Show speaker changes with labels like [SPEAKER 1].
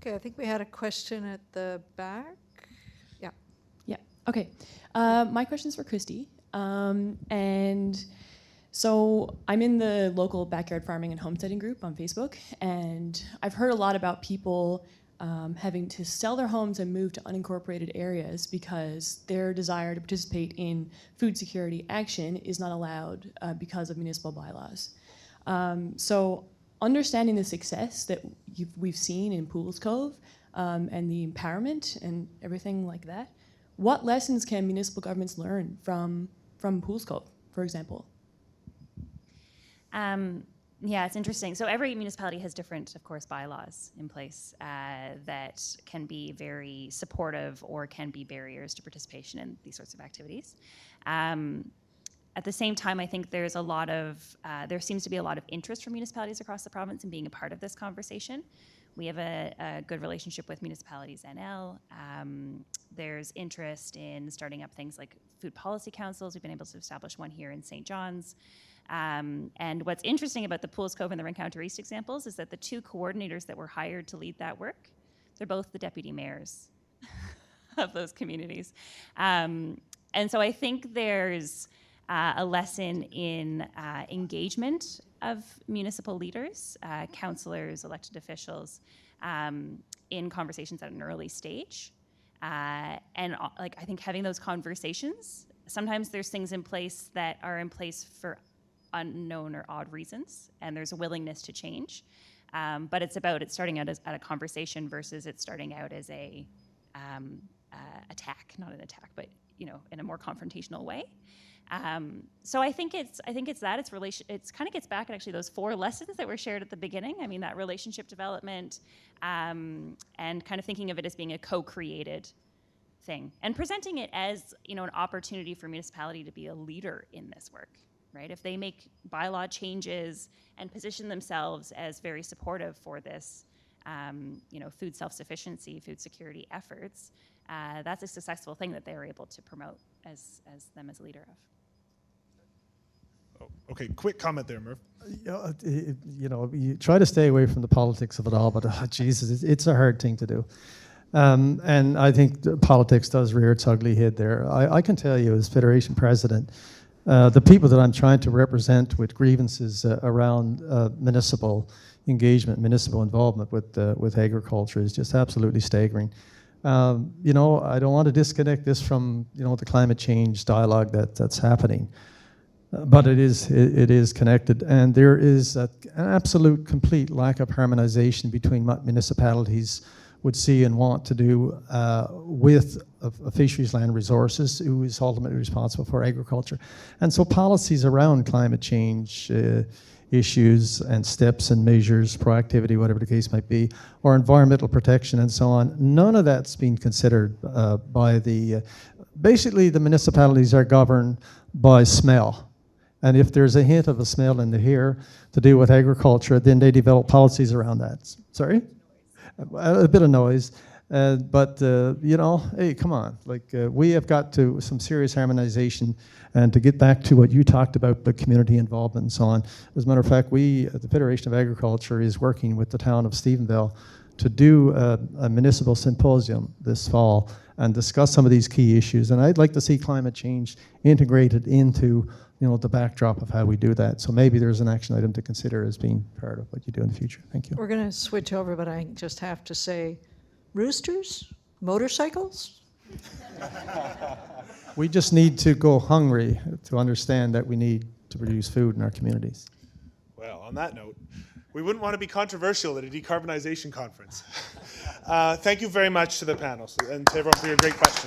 [SPEAKER 1] Okay, I think we had a question at the back. Yeah.
[SPEAKER 2] Yeah, okay. My question is for Christy. And so I'm in the local backyard farming and homesteading group on Facebook, and I've heard a lot about people having to sell their homes and move to unincorporated areas because their desire to participate in food security action is not allowed because of municipal bylaws. So understanding the success that we've seen in Pools Cove and the empowerment and everything like that, what lessons can municipal governments learn from Pools Cove, for example?
[SPEAKER 3] Yeah, it's interesting. So every municipality has different, of course, bylaws in place that can be very supportive or can be barriers to participation in these sorts of activities. At the same time, I think there's there seems to be a lot of interest from municipalities across the province in being a part of this conversation. We have a good relationship with Municipalities NL. There's interest in starting up things like food policy councils. We've been able to establish one here in St. John's. And what's interesting about the Pools Cove and the Rencounter East examples is that the two coordinators that were hired to lead that work, they're both the deputy mayors of those communities. And so I think there's a lesson in engagement of municipal leaders, councillors, elected officials, in conversations at an early stage. And like I think having those conversations, sometimes there's things in place that are in place for unknown or odd reasons, and there's a willingness to change. But it's about it starting out as a conversation versus it starting out as a attack, not an attack, but in a more confrontational way. So I think it's that it's kind of gets back at actually those 4 lessons that were shared at the beginning. I mean, that relationship development and kind of thinking of it as being a co-created thing and presenting it as an opportunity for municipality to be a leader in this work, right? If they make bylaw changes and position themselves as very supportive for this, food self-sufficiency, food security efforts, that's a successful thing that they're able to promote as them as a leader of.
[SPEAKER 4] Oh, okay, quick comment there, Murph.
[SPEAKER 5] You try to stay away from the politics of it all, but Jesus, it's a hard thing to do. And I think politics does rear its ugly head there. I can tell you as Federation President, the people that I'm trying to represent with grievances around municipal engagement, municipal involvement with agriculture is just absolutely staggering. I don't want to disconnect this from the climate change dialogue that's happening, but it is connected, and there is an absolute complete lack of harmonization between what municipalities would see and want to do with a fisheries land resources, who is ultimately responsible for agriculture. And so policies around climate change issues and steps and measures, proactivity, whatever the case might be, or environmental protection and so on, none of that's been considered by basically the municipalities are governed by smell. And if there's a hint of a smell in the air to do with agriculture, then they develop policies around that. Sorry? A bit of noise, but hey, come on! We have got to some serious harmonization, and to get back to what you talked about, the community involvement and so on. As a matter of fact, we at the Federation of Agriculture is working with the town of Stephenville to do a municipal symposium this fall and discuss some of these key issues. And I'd like to see climate change integrated into the backdrop of how we do that. So maybe there's an action item to consider as being part of what you do in the future. Thank you.
[SPEAKER 1] We're going to switch over, but I just have to say, roosters, motorcycles.
[SPEAKER 5] We just need to go hungry to understand that we need to produce food in our communities.
[SPEAKER 4] Well, on that note, we wouldn't want to be controversial at a decarbonization conference. Thank you very much to the panel and to everyone for your great questions.